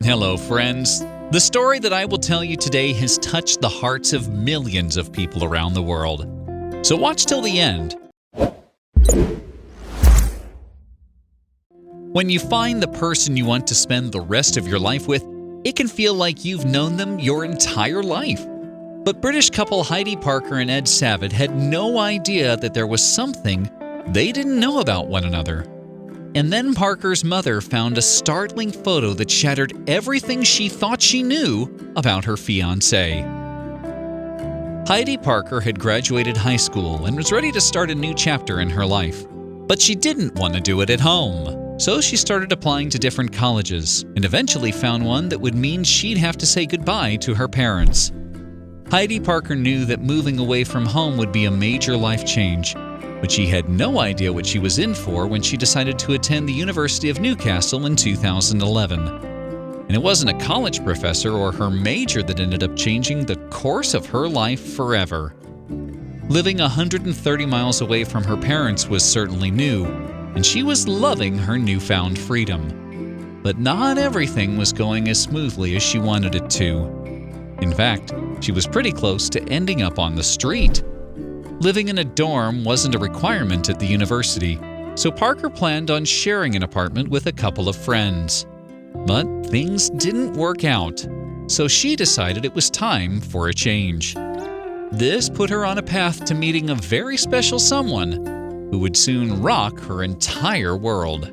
Hello, friends. The story that I will tell you today has touched the hearts of millions of people around the world. So watch till the end. When you find the person you want to spend the rest of your life with, it can feel like you've known them your entire life. But British couple Heidi Parker and Ed Savitt had no idea that there was something they didn't know about one another. And then Parker's mother found a startling photo that shattered everything she thought she knew about her fiancé. Heidi Parker had graduated high school and was ready to start a new chapter in her life. But she didn't want to do it at home, so she started applying to different colleges and eventually found one that would mean she'd have to say goodbye to her parents. Heidi Parker knew that moving away from home would be a major life change, but she had no idea what she was in for when she decided to attend the University of Newcastle in 2011. And it wasn't a college professor or her major that ended up changing the course of her life forever. Living 130 miles away from her parents was certainly new, and she was loving her newfound freedom. But not everything was going as smoothly as she wanted it to. In fact, she was pretty close to ending up on the street. Living in a dorm wasn't a requirement at the university, so Parker planned on sharing an apartment with a couple of friends. But things didn't work out, so she decided it was time for a change. This put her on a path to meeting a very special someone who would soon rock her entire world.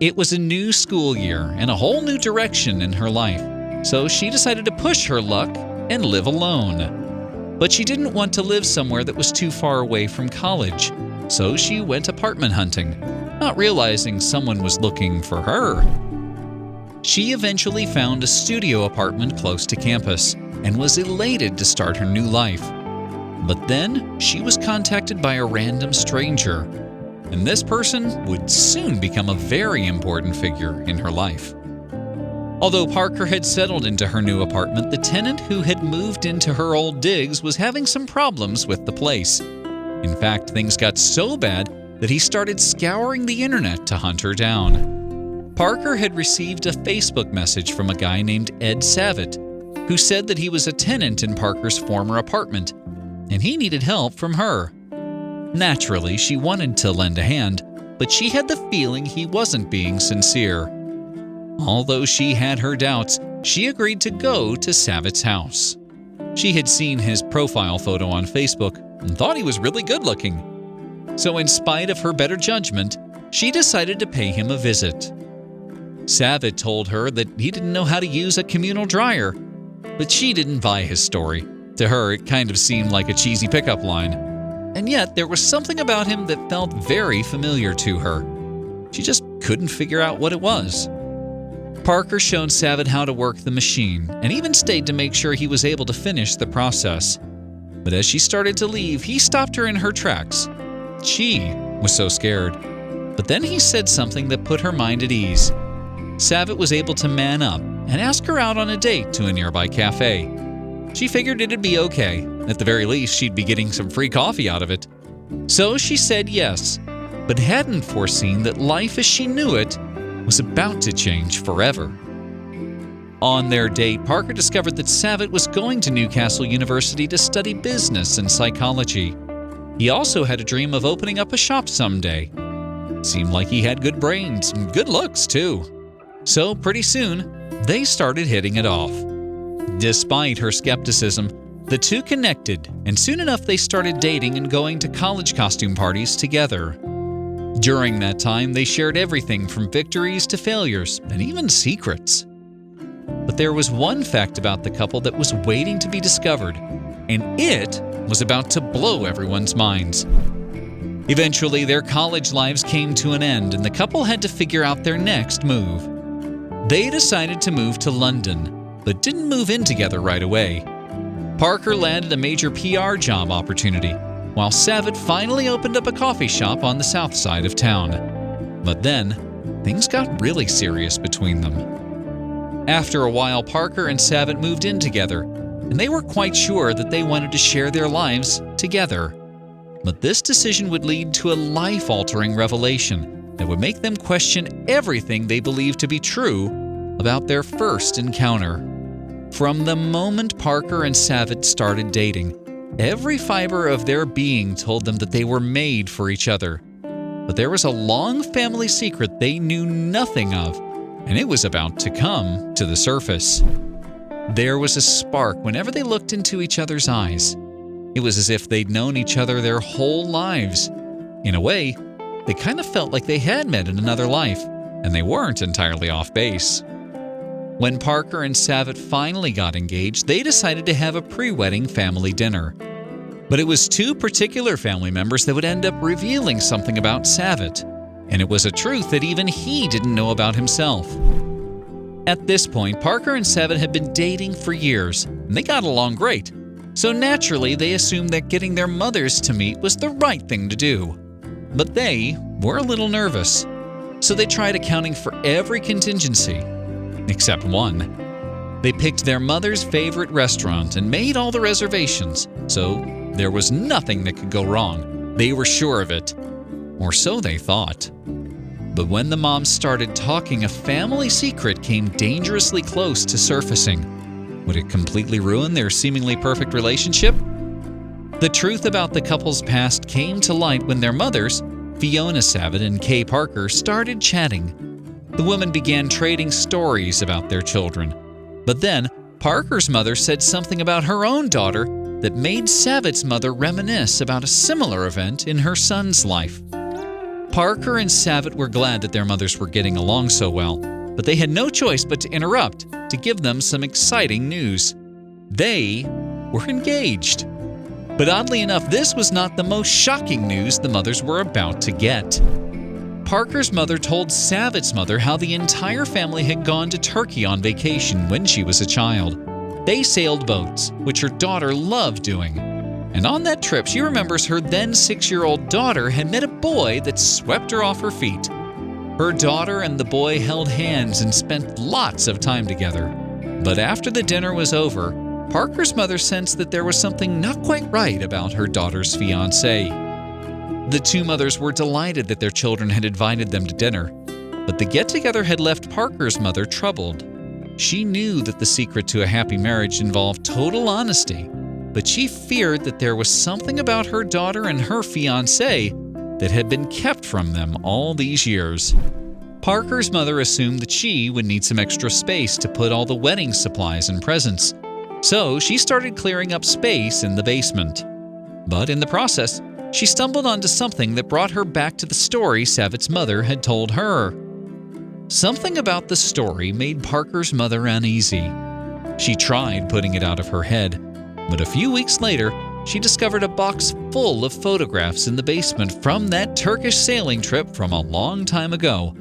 It was a new school year and a whole new direction in her life, so she decided to push her luck and live alone. But she didn't want to live somewhere that was too far away from college, so she went apartment hunting, not realizing someone was looking for her. She eventually found a studio apartment close to campus and was elated to start her new life. But then she was contacted by a random stranger, and this person would soon become a very important figure in her life. Although Parker had settled into her new apartment, the tenant who had moved into her old digs was having some problems with the place. In fact, things got so bad that he started scouring the internet to hunt her down. Parker had received a Facebook message from a guy named Ed Savitt, who said that he was a tenant in Parker's former apartment, and he needed help from her. Naturally, she wanted to lend a hand, but she had the feeling he wasn't being sincere. Although she had her doubts, she agreed to go to Savitt's house. She had seen his profile photo on Facebook and thought he was really good-looking. So in spite of her better judgment, she decided to pay him a visit. Savitt told her that he didn't know how to use a communal dryer, but she didn't buy his story. To her, it kind of seemed like a cheesy pickup line. And yet, there was something about him that felt very familiar to her. She just couldn't figure out what it was. Parker showed Savitt how to work the machine and even stayed to make sure he was able to finish the process. But as she started to leave, he stopped her in her tracks. She was so scared. But then he said something that put her mind at ease. Savitt was able to man up and ask her out on a date to a nearby cafe. She figured it'd be okay. At the very least, she'd be getting some free coffee out of it. So she said yes, but hadn't foreseen that life as she knew it was about to change forever. On their date, Parker discovered that Savitt was going to Newcastle University to study business and psychology. He also had a dream of opening up a shop someday. Seemed like he had good brains and good looks, too. So pretty soon, they started hitting it off. Despite her skepticism, the two connected, and soon enough they started dating and going to college costume parties together. During that time, they shared everything from victories to failures, and even secrets. But there was one fact about the couple that was waiting to be discovered, and it was about to blow everyone's minds. Eventually, their college lives came to an end, and the couple had to figure out their next move. They decided to move to London, but didn't move in together right away. Parker landed a major PR job opportunity, while Savitt finally opened up a coffee shop on the south side of town. But then, things got really serious between them. After a while, Parker and Savitt moved in together, and they were quite sure that they wanted to share their lives together. But this decision would lead to a life-altering revelation that would make them question everything they believed to be true about their first encounter. From the moment Parker and Savitt started dating, every fiber of their being told them that they were made for each other. But there was a long family secret they knew nothing of, and it was about to come to the surface. There was a spark whenever they looked into each other's eyes. It was as if they'd known each other their whole lives. In a way, they kind of felt like they had met in another life, and they weren't entirely off base. When Parker and Savitt finally got engaged, they decided to have a pre-wedding family dinner. But it was two particular family members that would end up revealing something about Savitt, and it was a truth that even he didn't know about himself. At this point, Parker and Savitt had been dating for years, and they got along great. So naturally, they assumed that getting their mothers to meet was the right thing to do. But they were a little nervous, so they tried accounting for every contingency, except one. They picked their mother's favorite restaurant and made all the reservations, so there was nothing that could go wrong. They were sure of it, or so they thought. But when the moms started talking, a family secret came dangerously close to surfacing. Would it completely ruin their seemingly perfect relationship? The truth about the couple's past came to light when their mothers, Fiona Savitt and Kay Parker, started chatting. The women began trading stories about their children. But then, Parker's mother said something about her own daughter that made Savitt's mother reminisce about a similar event in her son's life. Parker and Savitt were glad that their mothers were getting along so well, but they had no choice but to interrupt to give them some exciting news. They were engaged. But oddly enough, this was not the most shocking news the mothers were about to get. Parker's mother told Savitt's mother how the entire family had gone to Turkey on vacation when she was a child. They sailed boats, which her daughter loved doing. And on that trip, she remembers her then 6-year-old daughter had met a boy that swept her off her feet. Her daughter and the boy held hands and spent lots of time together. But after the dinner was over, Parker's mother sensed that there was something not quite right about her daughter's fiancé. The two mothers were delighted that their children had invited them to dinner, but the get-together had left Parker's mother troubled. She knew that the secret to a happy marriage involved total honesty, but she feared that there was something about her daughter and her fiancé that had been kept from them all these years. Parker's mother assumed that she would need some extra space to put all the wedding supplies and presents, so she started clearing up space in the basement. But in the process, she stumbled onto something that brought her back to the story Savitt's mother had told her. Something about the story made Parker's mother uneasy. She tried putting it out of her head, but a few weeks later, she discovered a box full of photographs in the basement from that Turkish sailing trip from a long time ago,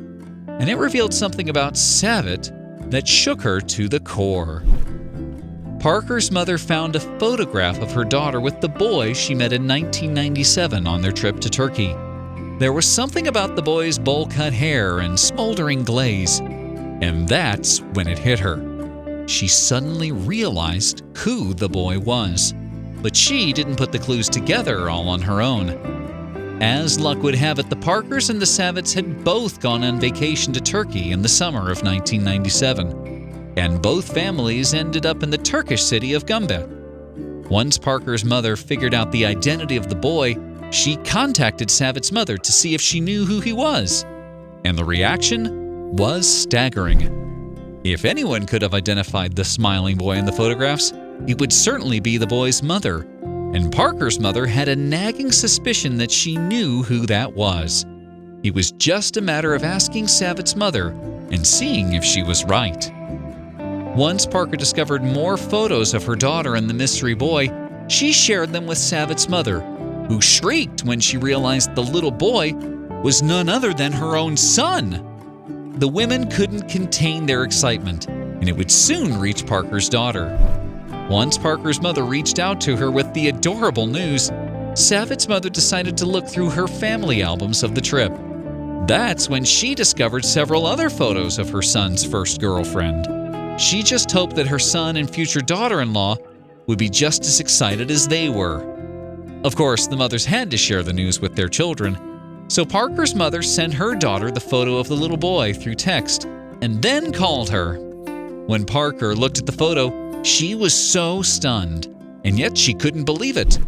and it revealed something about Savitt that shook her to the core. Parker's mother found a photograph of her daughter with the boy she met in 1997 on their trip to Turkey. There was something about the boy's bowl-cut hair and smoldering glaze, and that's when it hit her. She suddenly realized who the boy was, but she didn't put the clues together all on her own. As luck would have it, the Parkers and the Savitts had both gone on vacation to Turkey in the summer of 1997, and both families ended up in the Turkish city of Gumbet. Once Parker's mother figured out the identity of the boy, she contacted Savitt's mother to see if she knew who he was, and the reaction was staggering. If anyone could have identified the smiling boy in the photographs, it would certainly be the boy's mother, and Parker's mother had a nagging suspicion that she knew who that was. It was just a matter of asking Savitt's mother and seeing if she was right. Once Parker discovered more photos of her daughter and the mystery boy, she shared them with Savitt's mother, who shrieked when she realized the little boy was none other than her own son. The women couldn't contain their excitement, and it would soon reach Parker's daughter. Once Parker's mother reached out to her with the adorable news, Savitt's mother decided to look through her family albums of the trip. That's when she discovered several other photos of her son's first girlfriend. She just hoped that her son and future daughter-in-law would be just as excited as they were. Of course, the mothers had to share the news with their children, so Parker's mother sent her daughter the photo of the little boy through text and then called her When Parker looked at the photo, she was so stunned, and yet she couldn't believe it.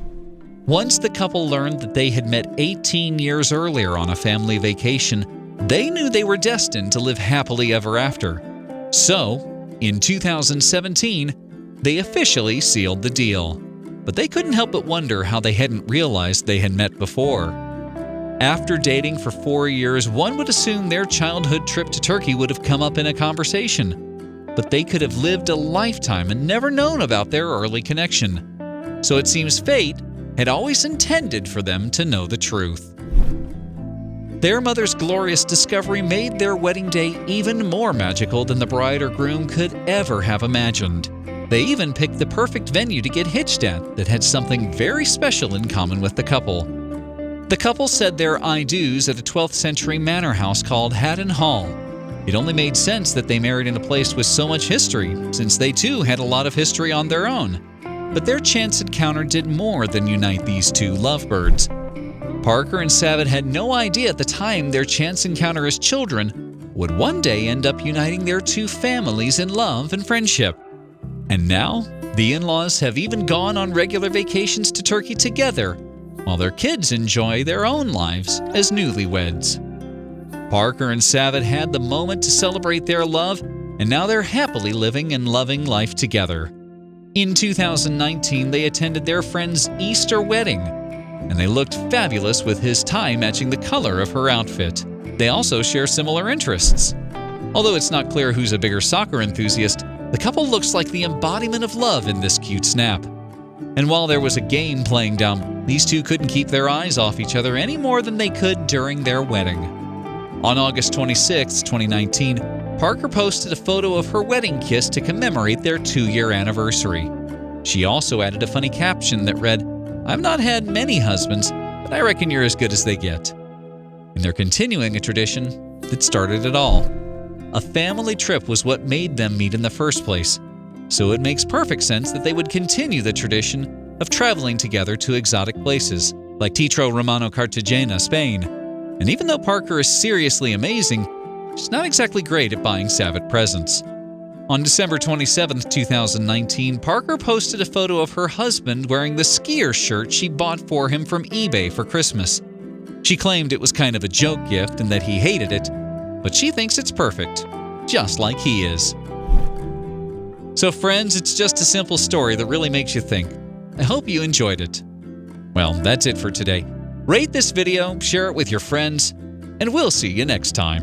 Once the couple learned that they had met 18 years earlier on a family vacation, they knew they were destined to live happily ever after. So, in 2017, they officially sealed the deal. But they couldn't help but wonder how they hadn't realized they had met before. After dating for 4 years, one would assume their childhood trip to Turkey would have come up in a conversation. But they could have lived a lifetime and never known about their early connection. So it seems fate had always intended for them to know the truth. Their mother's glorious discovery made their wedding day even more magical than the bride or groom could ever have imagined. They even picked the perfect venue to get hitched at that had something very special in common with the couple. The couple said their I-do's at a 12th century manor house called Haddon Hall. It only made sense that they married in a place with so much history, since they too had a lot of history on their own. But their chance encounter did more than unite these two lovebirds. Parker and Savitt had no idea at the time their chance encounter as children would one day end up uniting their two families in love and friendship. And now, the in-laws have even gone on regular vacations to Turkey together, while their kids enjoy their own lives as newlyweds. Parker and Savitt had the moment to celebrate their love, and now they're happily living and loving life together. In 2019, they attended their friend's Easter wedding, and they looked fabulous with his tie matching the color of her outfit. They also share similar interests. Although it's not clear who's a bigger soccer enthusiast, the couple looks like the embodiment of love in this cute snap. And while there was a game playing down, these two couldn't keep their eyes off each other any more than they could during their wedding. On August 26, 2019, Parker posted a photo of her wedding kiss to commemorate their 2-year anniversary. She also added a funny caption that read, "I've not had many husbands, but I reckon you're as good as they get." And they're continuing a tradition that started it all. A family trip was what made them meet in the first place, so it makes perfect sense that they would continue the tradition of traveling together to exotic places, like Tetro Romano Cartagena, Spain. And even though Parker is seriously amazing, she's not exactly great at buying Savitt presents. On December 27, 2019, Parker posted a photo of her husband wearing the skier shirt she bought for him from eBay for Christmas. She claimed it was kind of a joke gift and that he hated it, but she thinks it's perfect, just like he is. So friends, it's just a simple story that really makes you think. I hope you enjoyed it. Well, that's it for today. Rate this video, share it with your friends, and we'll see you next time.